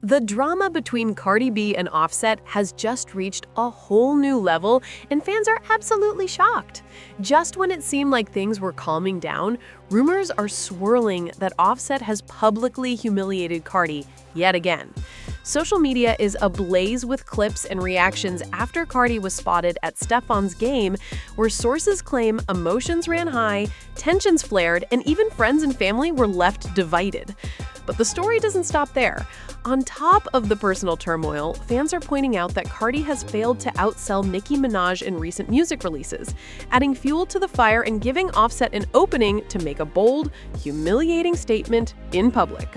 The drama between Cardi B and Offset has just reached a whole new level, and fans are absolutely shocked. Just when it seemed like things were calming down, rumors are swirling that Offset has publicly humiliated Cardi yet again. Social media is ablaze with clips and reactions after Cardi was spotted at Stefan's game, where sources claim emotions ran high, tensions flared, and even friends and family were left divided. But the story doesn't stop there. On top of the personal turmoil, fans are pointing out that Cardi has failed to outsell Nicki Minaj in recent music releases, adding fuel to the fire and giving Offset an opening to make a bold, humiliating statement in public.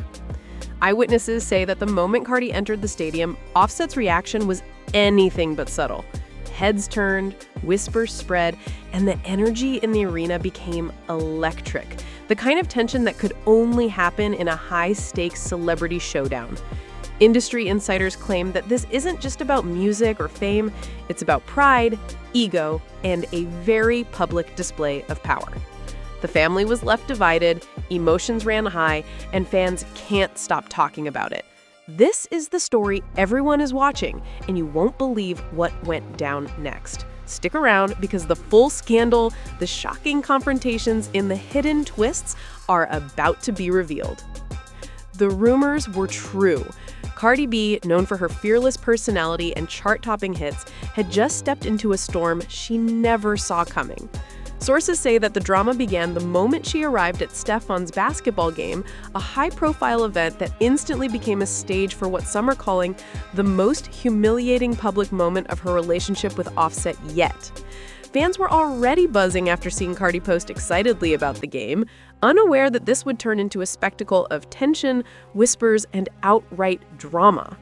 Eyewitnesses say that the moment Cardi entered the stadium, Offset's reaction was anything but subtle. Heads turned, whispers spread, and the energy in the arena became electric. The kind of tension that could only happen in a high-stakes celebrity showdown. Industry insiders claim that this isn't just about music or fame, it's about pride, ego, and a very public display of power. The family was left divided, emotions ran high, and fans can't stop talking about it. This is the story everyone is watching, and you won't believe what went down next. Stick around because the full scandal, the shocking confrontations, and the hidden twists are about to be revealed. The rumors were true. Cardi B, known for her fearless personality and chart-topping hits, had just stepped into a storm she never saw coming. Sources say that the drama began the moment she arrived at Stefan's basketball game, a high-profile event that instantly became a stage for what some are calling the most humiliating public moment of her relationship with Offset yet. Fans were already buzzing after seeing Cardi post excitedly about the game, unaware that this would turn into a spectacle of tension, whispers, and outright drama.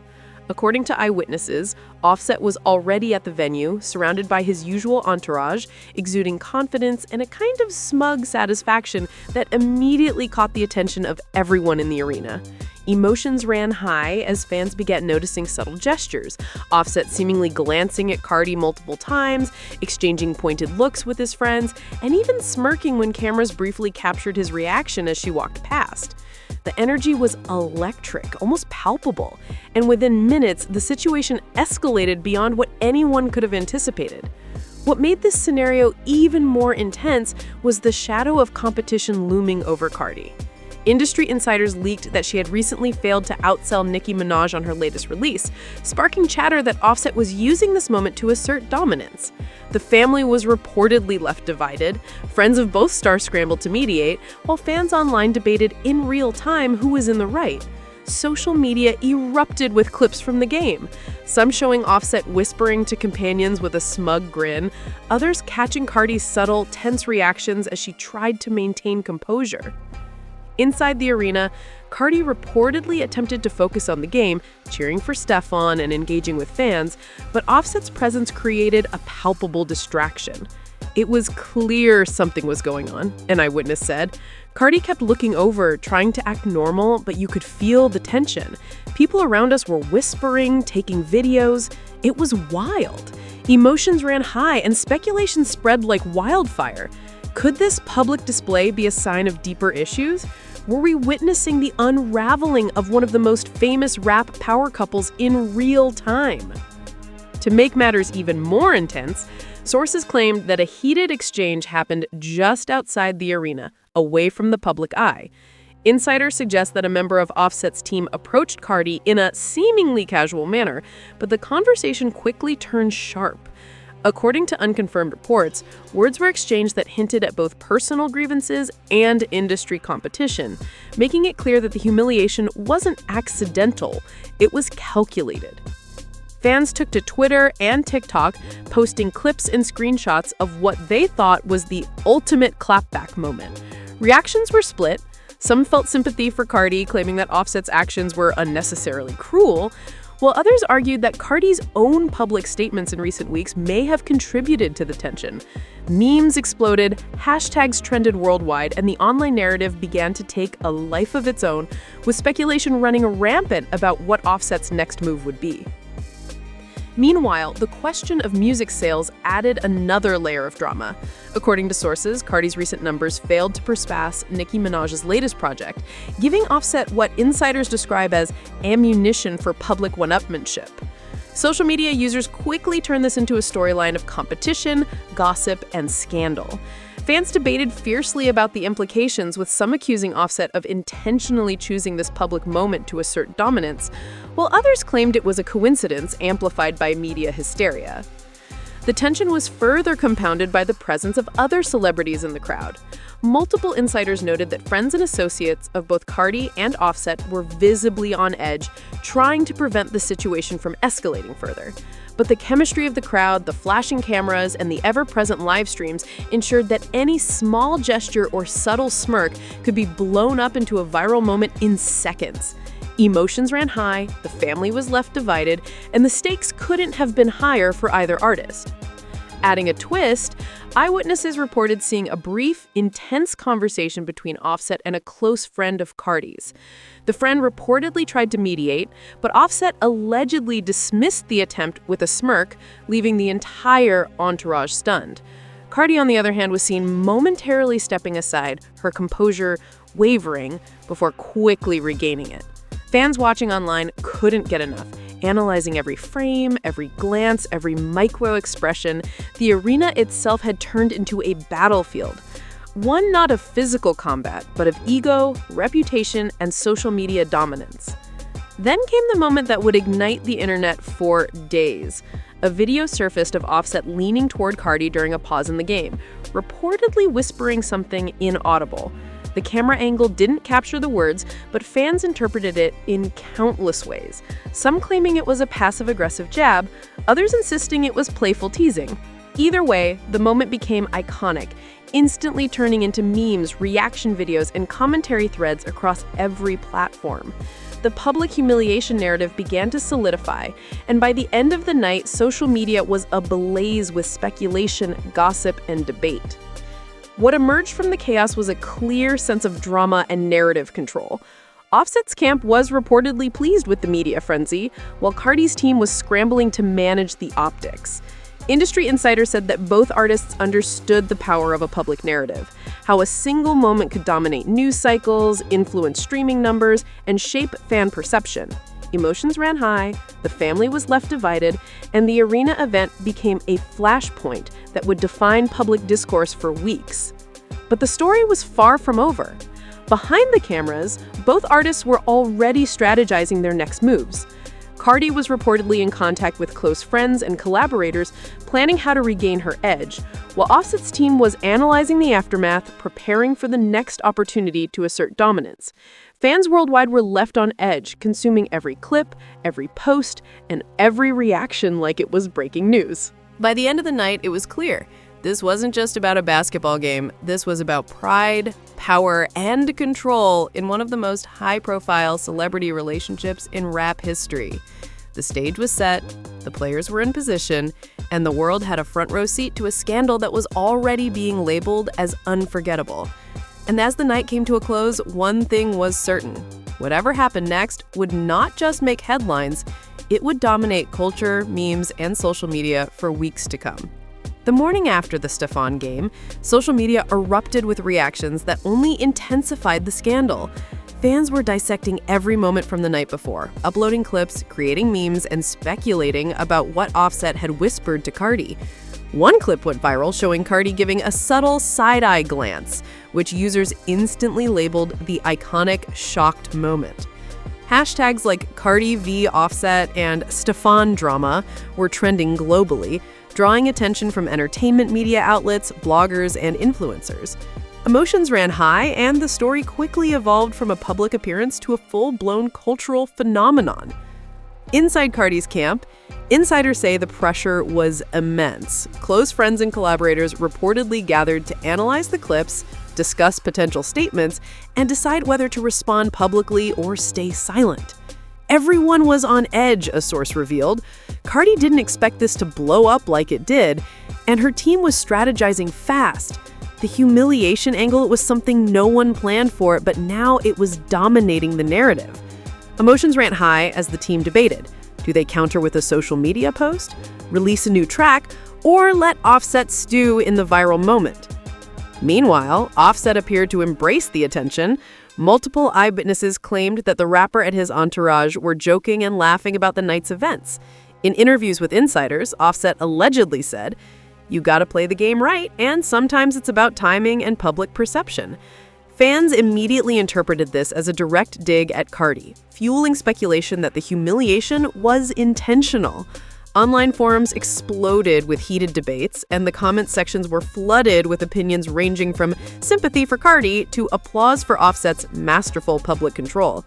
According to eyewitnesses, Offset was already at the venue, surrounded by his usual entourage, exuding confidence and a kind of smug satisfaction that immediately caught the attention of everyone in the arena. Emotions ran high as fans began noticing subtle gestures, Offset seemingly glancing at Cardi multiple times, exchanging pointed looks with his friends, and even smirking when cameras briefly captured his reaction as she walked past. The energy was electric, almost palpable, and within minutes, the situation escalated beyond what anyone could have anticipated. What made this scenario even more intense was the shadow of competition looming over Cardi. Industry insiders leaked that she had recently failed to outsell Nicki Minaj on her latest release, sparking chatter that Offset was using this moment to assert dominance. The family was reportedly left divided. Friends of both stars scrambled to mediate, while fans online debated in real time who was in the right. Social media erupted with clips from the game, some showing Offset whispering to companions with a smug grin, others catching Cardi's subtle, tense reactions as she tried to maintain composure. Inside the arena, Cardi reportedly attempted to focus on the game, cheering for Stefan and engaging with fans, but Offset's presence created a palpable distraction. It was clear something was going on, an eyewitness said. Cardi kept looking over, trying to act normal, but you could feel the tension. People around us were whispering, taking videos. It was wild. Emotions ran high, and speculation spread like wildfire. Could this public display be a sign of deeper issues? Were we witnessing the unraveling of one of the most famous rap power couples in real time? To make matters even more intense, sources claimed that a heated exchange happened just outside the arena, away from the public eye. Insiders suggest that a member of Offset's team approached Cardi in a seemingly casual manner, but the conversation quickly turned sharp. According to unconfirmed reports, words were exchanged that hinted at both personal grievances and industry competition, making it clear that the humiliation wasn't accidental, it was calculated. Fans took to Twitter and TikTok, posting clips and screenshots of what they thought was the ultimate clapback moment. Reactions were split. Some felt sympathy for Cardi, claiming that Offset's actions were unnecessarily cruel, while others argued that Cardi's own public statements in recent weeks may have contributed to the tension. Memes exploded, hashtags trended worldwide, and the online narrative began to take a life of its own, with speculation running rampant about what Offset's next move would be. Meanwhile, the question of music sales added another layer of drama. According to sources, Cardi's recent numbers failed to surpass Nicki Minaj's latest project, giving Offset what insiders describe as ammunition for public one-upmanship. Social media users quickly turned this into a storyline of competition, gossip, and scandal. Fans debated fiercely about the implications, with some accusing Offset of intentionally choosing this public moment to assert dominance, while others claimed it was a coincidence amplified by media hysteria. The tension was further compounded by the presence of other celebrities in the crowd. Multiple insiders noted that friends and associates of both Cardi and Offset were visibly on edge, trying to prevent the situation from escalating further. But the chemistry of the crowd, the flashing cameras, and the ever-present live streams ensured that any small gesture or subtle smirk could be blown up into a viral moment in seconds. Emotions ran high, the family was left divided, and the stakes couldn't have been higher for either artist. Adding a twist, eyewitnesses reported seeing a brief, intense conversation between Offset and a close friend of Cardi's. The friend reportedly tried to mediate, but Offset allegedly dismissed the attempt with a smirk, leaving the entire entourage stunned. Cardi, on the other hand, was seen momentarily stepping aside, her composure wavering before quickly regaining it. Fans watching online couldn't get enough. Analyzing every frame, every glance, every micro expression, the arena itself had turned into a battlefield. One not of physical combat, but of ego, reputation, and social media dominance. Then came the moment that would ignite the internet for days. A video surfaced of Offset leaning toward Cardi during a pause in the game, reportedly whispering something inaudible. The camera angle didn't capture the words, but fans interpreted it in countless ways, some claiming it was a passive-aggressive jab, others insisting it was playful teasing. Either way, the moment became iconic, instantly turning into memes, reaction videos, and commentary threads across every platform. The public humiliation narrative began to solidify, and by the end of the night, social media was ablaze with speculation, gossip, and debate. What emerged from the chaos was a clear sense of drama and narrative control. Offset's camp was reportedly pleased with the media frenzy, while Cardi's team was scrambling to manage the optics. Industry insiders said that both artists understood the power of a public narrative, how a single moment could dominate news cycles, influence streaming numbers, and shape fan perception. Emotions ran high, the family was left divided, and the arena event became a flashpoint that would define public discourse for weeks. But the story was far from over. Behind the cameras, both artists were already strategizing their next moves. Cardi was reportedly in contact with close friends and collaborators, planning how to regain her edge, while Offset's team was analyzing the aftermath, preparing for the next opportunity to assert dominance. Fans worldwide were left on edge, consuming every clip, every post, and every reaction like it was breaking news. By the end of the night, it was clear. This wasn't just about a basketball game. This was about pride, power, and control in one of the most high-profile celebrity relationships in rap history. The stage was set, the players were in position, and the world had a front-row seat to a scandal that was already being labeled as unforgettable. And as the night came to a close, one thing was certain. Whatever happened next would not just make headlines, it would dominate culture, memes, and social media for weeks to come. The morning after the Stefan game, social media erupted with reactions that only intensified the scandal. Fans were dissecting every moment from the night before, uploading clips, creating memes, and speculating about what Offset had whispered to Cardi. One clip went viral showing Cardi giving a subtle side-eye glance, which users instantly labeled the iconic shocked moment. Hashtags like Cardi v Offset and Stefan drama were trending globally, drawing attention from entertainment media outlets, bloggers, and influencers. Emotions ran high, and the story quickly evolved from a public appearance to a full-blown cultural phenomenon. Inside Cardi's camp, insiders say the pressure was immense. Close friends and collaborators reportedly gathered to analyze the clips, discuss potential statements, and decide whether to respond publicly or stay silent. Everyone was on edge, a source revealed. Cardi didn't expect this to blow up like it did, and her team was strategizing fast. The humiliation angle was something no one planned for, but now it was dominating the narrative. Emotions ran high as the team debated. Do they counter with a social media post, release a new track, or let Offset stew in the viral moment? Meanwhile, Offset appeared to embrace the attention. Multiple eyewitnesses claimed that the rapper and his entourage were joking and laughing about the night's events. In interviews with insiders, Offset allegedly said, "You gotta play the game right, and sometimes it's about timing and public perception." Fans immediately interpreted this as a direct dig at Cardi, fueling speculation that the humiliation was intentional. Online forums exploded with heated debates, and the comment sections were flooded with opinions ranging from sympathy for Cardi to applause for Offset's masterful public control.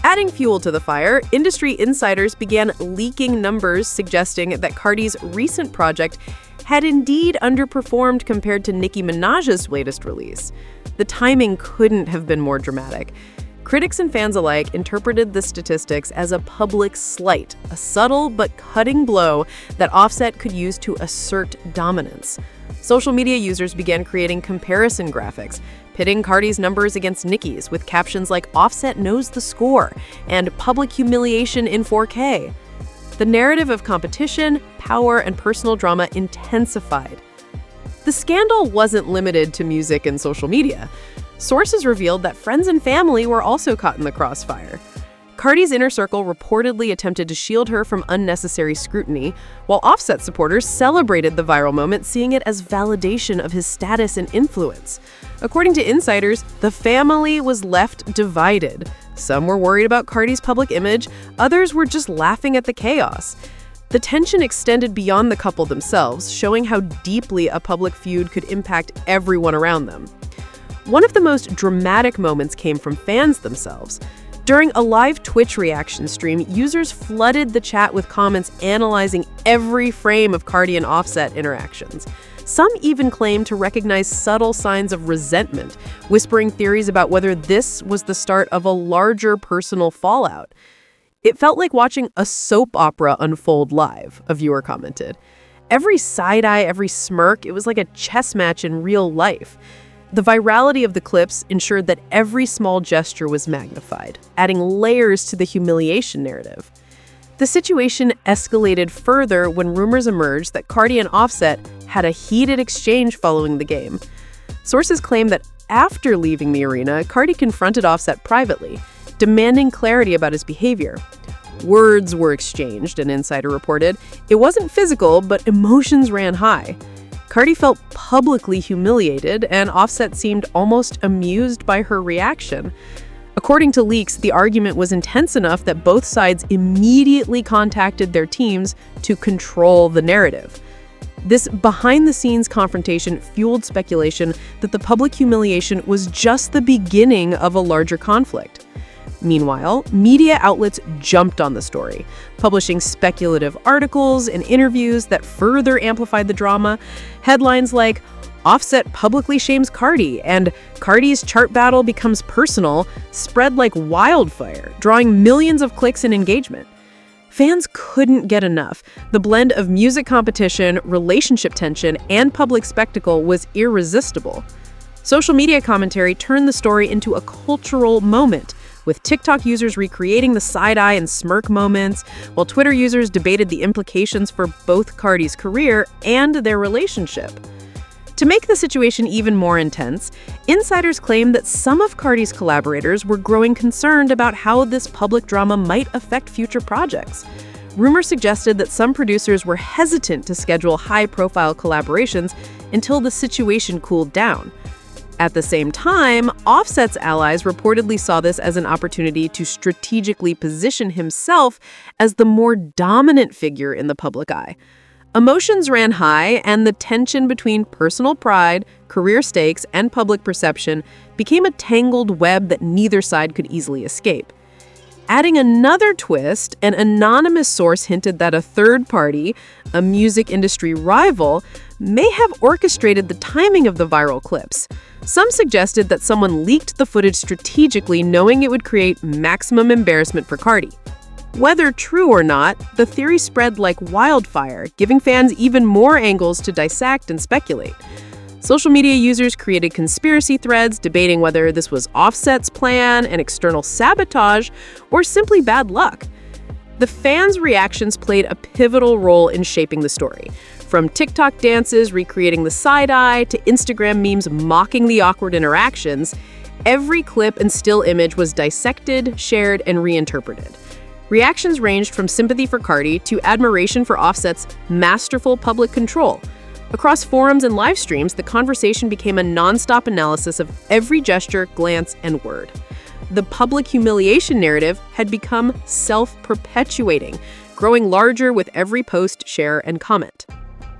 Adding fuel to the fire, industry insiders began leaking numbers suggesting that Cardi's recent project had indeed underperformed compared to Nicki Minaj's latest release. The timing couldn't have been more dramatic. Critics and fans alike interpreted the statistics as a public slight, a subtle but cutting blow that Offset could use to assert dominance. Social media users began creating comparison graphics, pitting Cardi's numbers against Nicki's with captions like "Offset knows the score" and "public humiliation in 4K." The narrative of competition, power, and personal drama intensified. The scandal wasn't limited to music and social media. Sources revealed that friends and family were also caught in the crossfire. Cardi's inner circle reportedly attempted to shield her from unnecessary scrutiny, while Offset supporters celebrated the viral moment, seeing it as validation of his status and influence. According to insiders, the family was left divided. Some were worried about Cardi's public image, others were just laughing at the chaos. The tension extended beyond the couple themselves, showing how deeply a public feud could impact everyone around them. One of the most dramatic moments came from fans themselves. During a live Twitch reaction stream, users flooded the chat with comments analyzing every frame of Cardi and Offset interactions. Some even claimed to recognize subtle signs of resentment, whispering theories about whether this was the start of a larger personal fallout. "It felt like watching a soap opera unfold live," a viewer commented. "Every side-eye, every smirk, it was like a chess match in real life." The virality of the clips ensured that every small gesture was magnified, adding layers to the humiliation narrative. The situation escalated further when rumors emerged that Cardi and Offset had a heated exchange following the game. Sources claim that after leaving the arena, Cardi confronted Offset privately, demanding clarity about his behavior. Words were exchanged, an insider reported. It wasn't physical, but emotions ran high. Cardi felt publicly humiliated, and Offset seemed almost amused by her reaction. According to leaks, the argument was intense enough that both sides immediately contacted their teams to control the narrative. This behind-the-scenes confrontation fueled speculation that the public humiliation was just the beginning of a larger conflict. Meanwhile, media outlets jumped on the story, publishing speculative articles and interviews that further amplified the drama. Headlines like, "Offset publicly shames Cardi," and "Cardi's chart battle becomes personal," spread like wildfire, drawing millions of clicks and engagement. Fans couldn't get enough. The blend of music competition, relationship tension, and public spectacle was irresistible. Social media commentary turned the story into a cultural moment, with TikTok users recreating the side-eye and smirk moments, while Twitter users debated the implications for both Cardi's career and their relationship. To make the situation even more intense, insiders claim that some of Cardi's collaborators were growing concerned about how this public drama might affect future projects. Rumors suggested that some producers were hesitant to schedule high-profile collaborations until the situation cooled down. At the same time, Offset's allies reportedly saw this as an opportunity to strategically position himself as the more dominant figure in the public eye. Emotions ran high, and the tension between personal pride, career stakes, and public perception became a tangled web that neither side could easily escape. Adding another twist, an anonymous source hinted that a third party, a music industry rival, may have orchestrated the timing of the viral clips. Some suggested that someone leaked the footage strategically, knowing it would create maximum embarrassment for Cardi. Whether true or not, the theory spread like wildfire, giving fans even more angles to dissect and speculate. Social media users created conspiracy threads debating whether this was Offset's plan, an external sabotage, or simply bad luck. The fans' reactions played a pivotal role in shaping the story. From TikTok dances recreating the side-eye to Instagram memes mocking the awkward interactions, every clip and still image was dissected, shared, and reinterpreted. Reactions ranged from sympathy for Cardi to admiration for Offset's masterful public control. Across forums and live streams, the conversation became a nonstop analysis of every gesture, glance, and word. The public humiliation narrative had become self-perpetuating, growing larger with every post, share, and comment.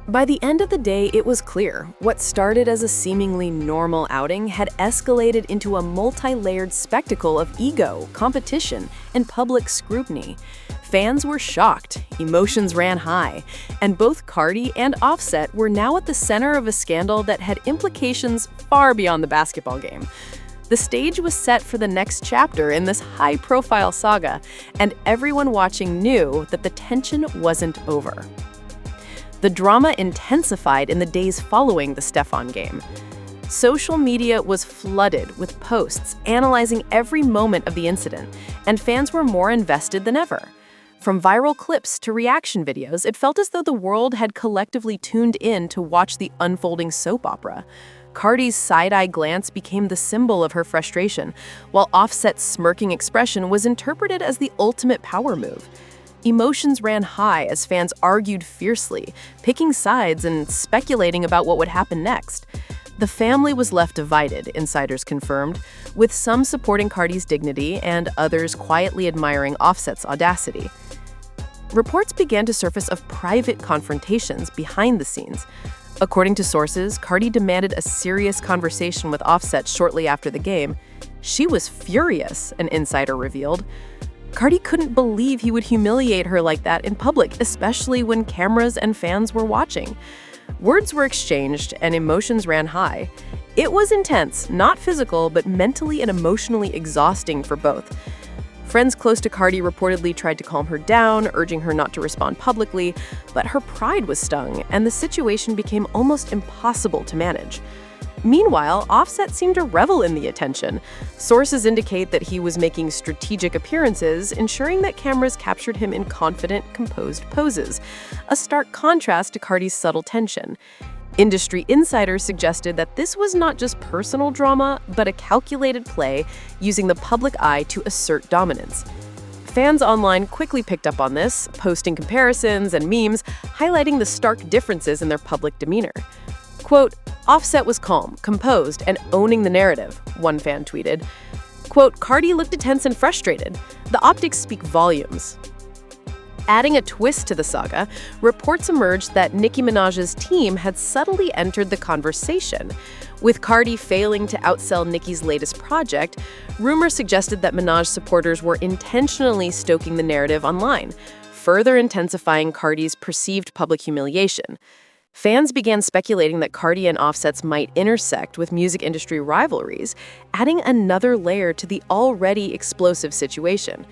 By the end of the day, it was clear what started as a seemingly normal outing had escalated into a multi-layered spectacle of ego, competition, and public scrutiny. Fans were shocked, emotions ran high, and both Cardi and Offset were now at the center of a scandal that had implications far beyond the basketball game. The stage was set for the next chapter in this high-profile saga, and everyone watching knew that the tension wasn't over. The drama intensified in the days following the Stefan game. Social media was flooded with posts analyzing every moment of the incident, and fans were more invested than ever. From viral clips to reaction videos, it felt as though the world had collectively tuned in to watch the unfolding soap opera. Cardi's side-eye glance became the symbol of her frustration, while Offset's smirking expression was interpreted as the ultimate power move. Emotions ran high as fans argued fiercely, picking sides and speculating about what would happen next. The family was left divided, insiders confirmed, with some supporting Cardi's dignity and others quietly admiring Offset's audacity. Reports began to surface of private confrontations behind the scenes. According to sources, Cardi demanded a serious conversation with Offset shortly after the game. She was furious, an insider revealed. Cardi couldn't believe he would humiliate her like that in public, especially when cameras and fans were watching. Words were exchanged and emotions ran high. It was intense, not physical, but mentally and emotionally exhausting for both. Friends close to Cardi reportedly tried to calm her down, urging her not to respond publicly, but her pride was stung, and the situation became almost impossible to manage. Meanwhile, Offset seemed to revel in the attention. Sources indicate that he was making strategic appearances, ensuring that cameras captured him in confident, composed poses, a stark contrast to Cardi's subtle tension. Industry insiders suggested that this was not just personal drama, but a calculated play using the public eye to assert dominance. Fans online quickly picked up on this, posting comparisons and memes highlighting the stark differences in their public demeanor. Quote, "Offset was calm, composed, and owning the narrative," one fan tweeted. Quote, "Cardi looked tense and frustrated. The optics speak volumes." Adding a twist to the saga, reports emerged that Nicki Minaj's team had subtly entered the conversation. With Cardi failing to outsell Nicki's latest project, rumors suggested that Minaj supporters were intentionally stoking the narrative online, further intensifying Cardi's perceived public humiliation. Fans began speculating that Cardi and Offset's might intersect with music industry rivalries, adding another layer to the already explosive situation.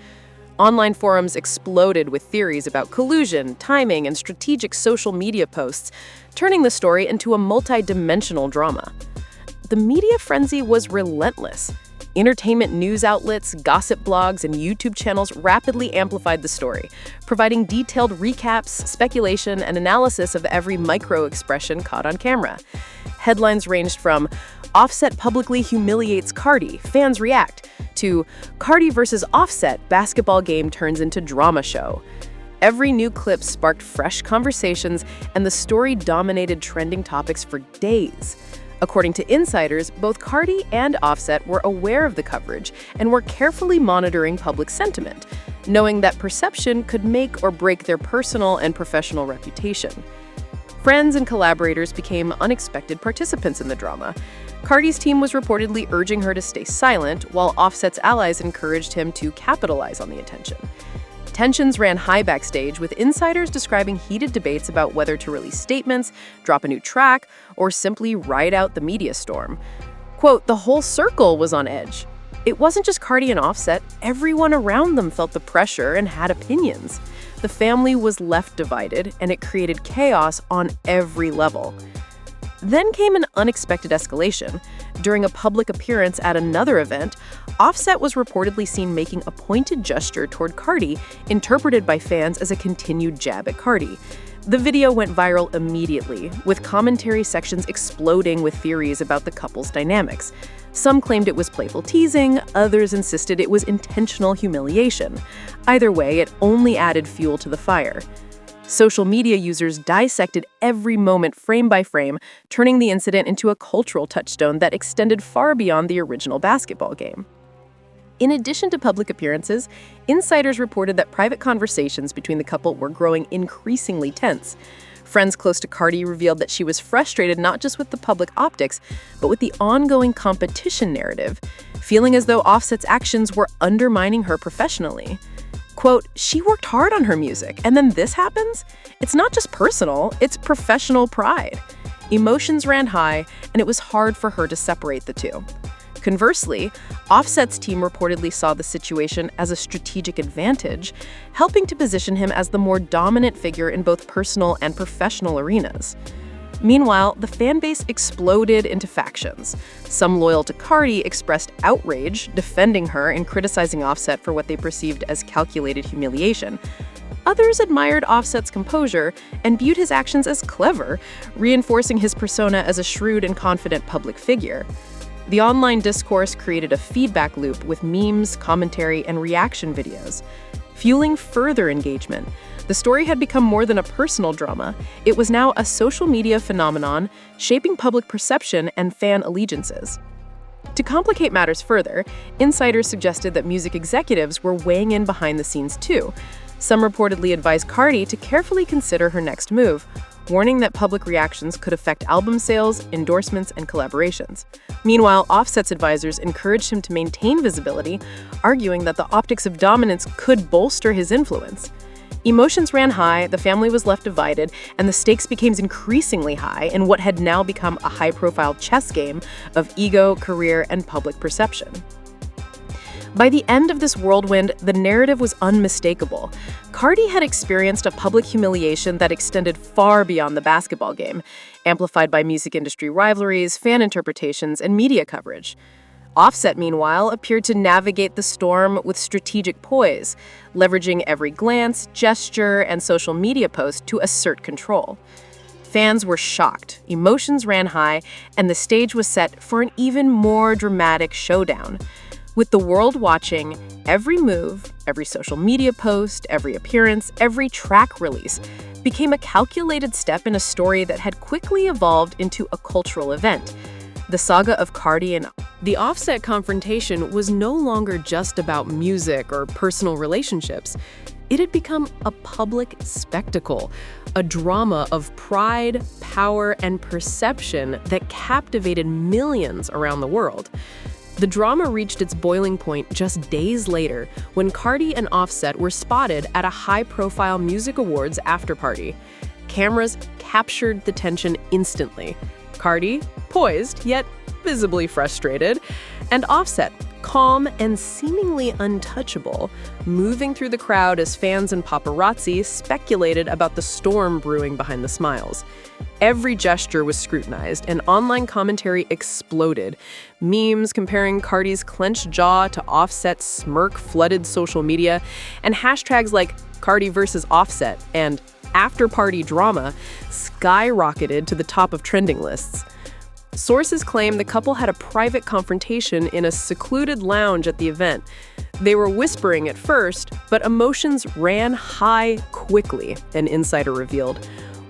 Online forums exploded with theories about collusion, timing, and strategic social media posts, turning the story into a multi-dimensional drama. The media frenzy was relentless. Entertainment news outlets, gossip blogs, and YouTube channels rapidly amplified the story, providing detailed recaps, speculation, and analysis of every micro-expression caught on camera. Headlines ranged from "Offset publicly humiliates Cardi, fans react," to "Cardi versus Offset, basketball game turns into drama show." Every new clip sparked fresh conversations, and the story dominated trending topics for days. According to insiders, both Cardi and Offset were aware of the coverage and were carefully monitoring public sentiment, knowing that perception could make or break their personal and professional reputation. Friends and collaborators became unexpected participants in the drama. Cardi's team was reportedly urging her to stay silent, while Offset's allies encouraged him to capitalize on the attention. Tensions ran high backstage, with insiders describing heated debates about whether to release statements, drop a new track, or simply ride out the media storm. Quote, "The whole circle was on edge." It wasn't just Cardi and Offset, everyone around them felt the pressure and had opinions. The family was left divided, and it created chaos on every level. Then came an unexpected escalation. During a public appearance at another event, Offset was reportedly seen making a pointed gesture toward Cardi, interpreted by fans as a continued jab at Cardi. The video went viral immediately, with commentary sections exploding with theories about the couple's dynamics. Some claimed it was playful teasing, others insisted it was intentional humiliation. Either way, it only added fuel to the fire. Social media users dissected every moment frame by frame, turning the incident into a cultural touchstone that extended far beyond the original basketball game. In addition to public appearances, insiders reported that private conversations between the couple were growing increasingly tense. Friends close to Cardi revealed that she was frustrated not just with the public optics, but with the ongoing competition narrative, feeling as though Offset's actions were undermining her professionally. Quote, "She worked hard on her music, and then this happens? It's not just personal, it's professional pride." Emotions ran high, and it was hard for her to separate the two. Conversely, Offset's team reportedly saw the situation as a strategic advantage, helping to position him as the more dominant figure in both personal and professional arenas. Meanwhile, the fan base exploded into factions. Some loyal to Cardi expressed outrage, defending her and criticizing Offset for what they perceived as calculated humiliation. Others admired Offset's composure and viewed his actions as clever, reinforcing his persona as a shrewd and confident public figure. The online discourse created a feedback loop with memes, commentary, and reaction videos. Fueling further engagement, the story had become more than a personal drama. It was now a social media phenomenon, shaping public perception and fan allegiances. To complicate matters further, insiders suggested that music executives were weighing in behind the scenes too. Some reportedly advised Cardi to carefully consider her next move, warning that public reactions could affect album sales, endorsements, and collaborations. Meanwhile, Offset's advisors encouraged him to maintain visibility, arguing that the optics of dominance could bolster his influence. Emotions ran high, the family was left divided, and the stakes became increasingly high in what had now become a high-profile chess game of ego, career, and public perception. By the end of this whirlwind, the narrative was unmistakable. Cardi had experienced a public humiliation that extended far beyond the basketball game, amplified by music industry rivalries, fan interpretations, and media coverage. Offset, meanwhile, appeared to navigate the storm with strategic poise, leveraging every glance, gesture, and social media post to assert control. Fans were shocked, emotions ran high, and the stage was set for an even more dramatic showdown. With the world watching, every move, every social media post, every appearance, every track release became a calculated step in a story that had quickly evolved into a cultural event. The saga of Cardi and the Offset confrontation was no longer just about music or personal relationships. It had become a public spectacle, a drama of pride, power, and perception that captivated millions around the world. The drama reached its boiling point just days later when Cardi and Offset were spotted at a high-profile music awards after-party. Cameras captured the tension instantly. Cardi, poised, yet visibly frustrated, and Offset, calm and seemingly untouchable, moving through the crowd as fans and paparazzi speculated about the storm brewing behind the smiles. Every gesture was scrutinized, and online commentary exploded. Memes comparing Cardi's clenched jaw to Offset's smirk flooded social media, and hashtags like Cardi versus Offset and after-party drama skyrocketed to the top of trending lists. Sources claim the couple had a private confrontation in a secluded lounge at the event. They were whispering at first, but emotions ran high quickly, an insider revealed.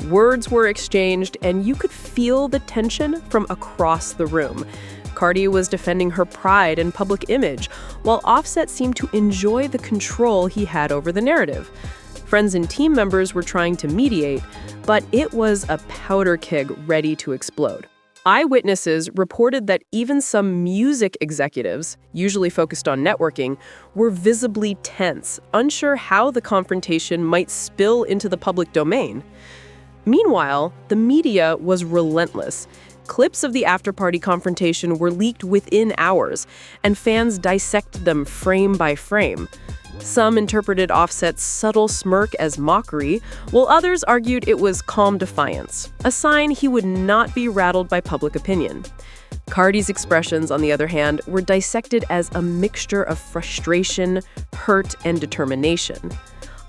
Words were exchanged, and you could feel the tension from across the room. Cardi was defending her pride and public image, while Offset seemed to enjoy the control he had over the narrative. Friends and team members were trying to mediate, but it was a powder keg ready to explode. Eyewitnesses reported that even some music executives, usually focused on networking, were visibly tense, unsure how the confrontation might spill into the public domain. Meanwhile, the media was relentless. Clips of the after-party confrontation were leaked within hours, and fans dissected them frame by frame. Some interpreted Offset's subtle smirk as mockery, while others argued it was calm defiance, a sign he would not be rattled by public opinion. Cardi's expressions, on the other hand, were dissected as a mixture of frustration, hurt, and determination.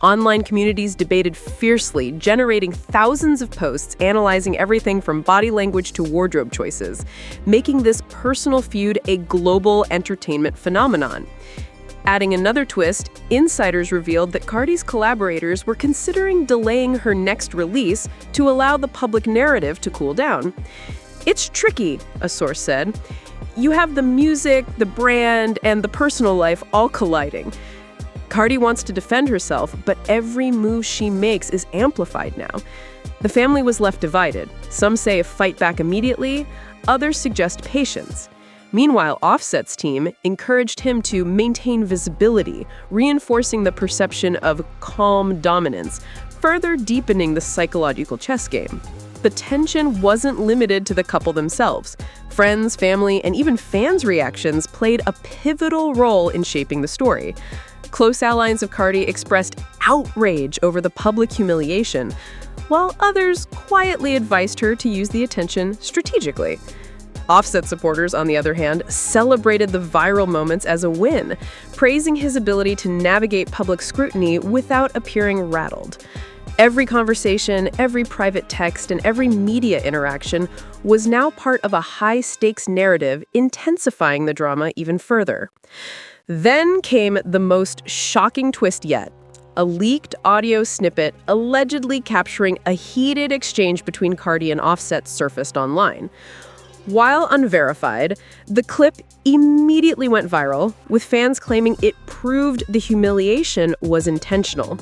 Online communities debated fiercely, generating thousands of posts analyzing everything from body language to wardrobe choices, making this personal feud a global entertainment phenomenon. Adding another twist, insiders revealed that Cardi's collaborators were considering delaying her next release to allow the public narrative to cool down. "It's tricky," a source said. "You have the music, the brand, and the personal life all colliding." Cardi wants to defend herself, but every move she makes is amplified now. The family was left divided. Some say fight back immediately, others suggest patience. Meanwhile, Offset's team encouraged him to maintain visibility, reinforcing the perception of calm dominance, further deepening the psychological chess game. The tension wasn't limited to the couple themselves. Friends, family, and even fans' reactions played a pivotal role in shaping the story. Close allies of Cardi expressed outrage over the public humiliation, while others quietly advised her to use the attention strategically. Offset supporters, on the other hand, celebrated the viral moments as a win, praising his ability to navigate public scrutiny without appearing rattled. Every conversation, every private text, and every media interaction was now part of a high-stakes narrative, intensifying the drama even further. Then came the most shocking twist yet. A leaked audio snippet allegedly capturing a heated exchange between Cardi and Offset surfaced online. While unverified, the clip immediately went viral, with fans claiming it proved the humiliation was intentional.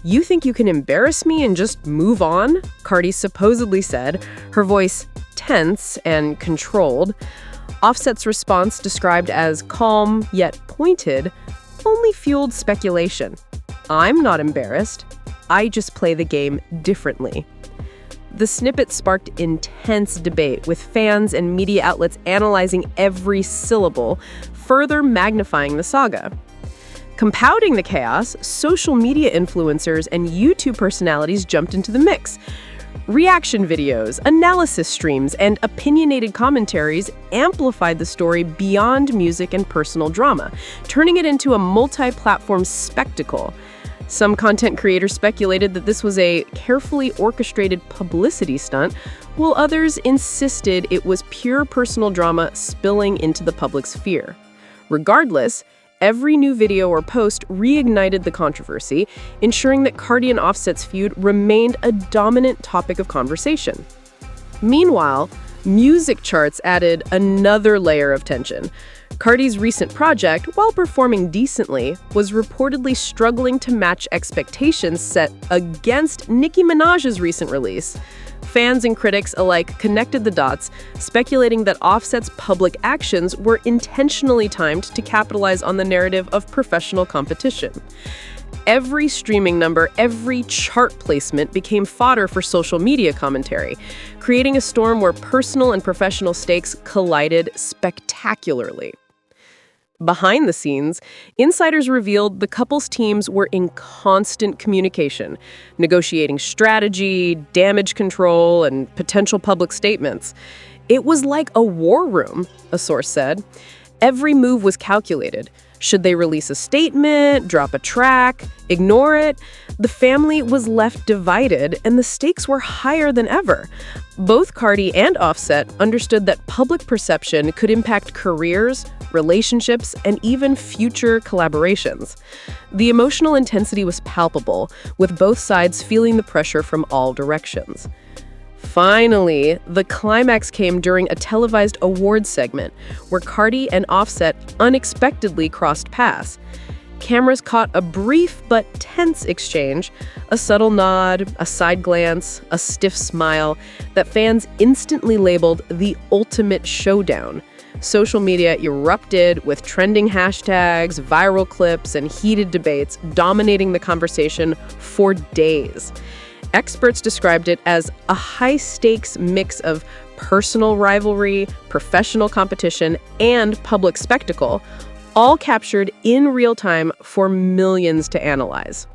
"You think you can embarrass me and just move on?" Cardi supposedly said, her voice tense and controlled. Offset's response, described as calm yet pointed, only fueled speculation. "I'm not embarrassed. I just play the game differently." The snippet sparked intense debate, with fans and media outlets analyzing every syllable, further magnifying the saga. Compounding the chaos, social media influencers and YouTube personalities jumped into the mix. Reaction videos, analysis streams, and opinionated commentaries amplified the story beyond music and personal drama, turning it into a multi-platform spectacle. Some content creators speculated that this was a carefully orchestrated publicity stunt, while others insisted it was pure personal drama spilling into the public sphere. Regardless, every new video or post reignited the controversy, ensuring that Cardi and Offset's feud remained a dominant topic of conversation. Meanwhile, music charts added another layer of tension. Cardi's recent project, while performing decently, was reportedly struggling to match expectations set against Nicki Minaj's recent release. Fans and critics alike connected the dots, speculating that Offset's public actions were intentionally timed to capitalize on the narrative of professional competition. Every streaming number, every chart placement became fodder for social media commentary, creating a storm where personal and professional stakes collided spectacularly. Behind the scenes, insiders revealed the couple's teams were in constant communication, negotiating strategy, damage control, and potential public statements. It was like a war room, a source said. Every move was calculated. Should they release a statement, drop a track, ignore it? The family was left divided, and the stakes were higher than ever. Both Cardi and Offset understood that public perception could impact careers, relationships, and even future collaborations. The emotional intensity was palpable, with both sides feeling the pressure from all directions. Finally, the climax came during a televised awards segment where Cardi and Offset unexpectedly crossed paths. Cameras caught a brief but tense exchange, a subtle nod, a side glance, a stiff smile that fans instantly labeled the ultimate showdown. Social media erupted with trending hashtags, viral clips, and heated debates dominating the conversation for days. Experts described it as a high-stakes mix of personal rivalry, professional competition, and public spectacle, all captured in real time for millions to analyze.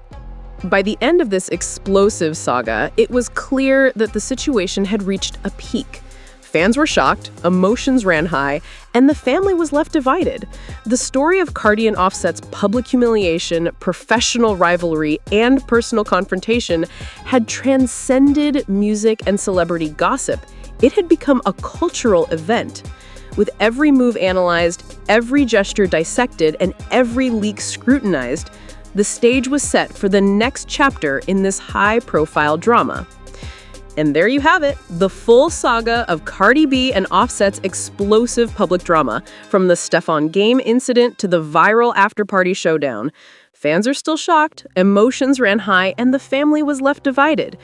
By the end of this explosive saga, it was clear that the situation had reached a peak. Fans were shocked, emotions ran high, and the family was left divided. The story of Cardi and Offset's public humiliation, professional rivalry, and personal confrontation had transcended music and celebrity gossip. It had become a cultural event. With every move analyzed, every gesture dissected, and every leak scrutinized, the stage was set for the next chapter in this high-profile drama. And there you have it, the full saga of Cardi B and Offset's explosive public drama, from the Stefan Game incident to the viral after-party showdown. Fans are still shocked, emotions ran high, and the family was left divided.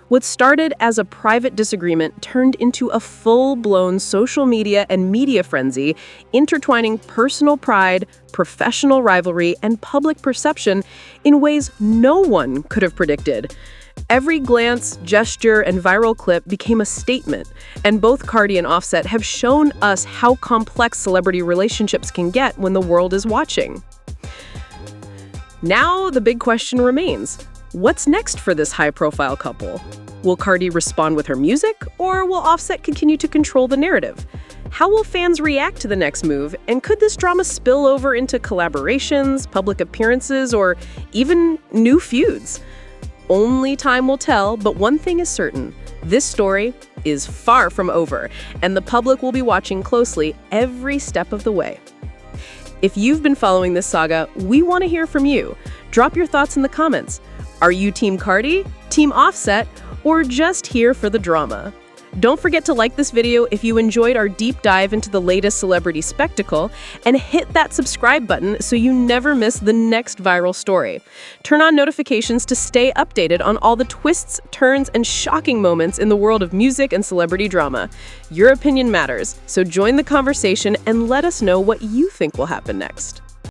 What started as a private disagreement turned into a full-blown social media and media frenzy, intertwining personal pride, professional rivalry, and public perception in ways no one could have predicted. Every glance, gesture, and viral clip became a statement, and both Cardi and Offset have shown us how complex celebrity relationships can get when the world is watching. Now, the big question remains. What's next for this high-profile couple? Will Cardi respond with her music, or will Offset continue to control the narrative? How will fans react to the next move, and could this drama spill over into collaborations, public appearances, or even new feuds? Only time will tell, but one thing is certain. This story is far from over, and the public will be watching closely every step of the way. If you've been following this saga, we want to hear from you. Drop your thoughts in the comments. Are you Team Cardi, Team Offset, or just here for the drama? Don't forget to like this video if you enjoyed our deep dive into the latest celebrity spectacle, and hit that subscribe button so you never miss the next viral story. Turn on notifications to stay updated on all the twists, turns, and shocking moments in the world of music and celebrity drama. Your opinion matters, so join the conversation and let us know what you think will happen next.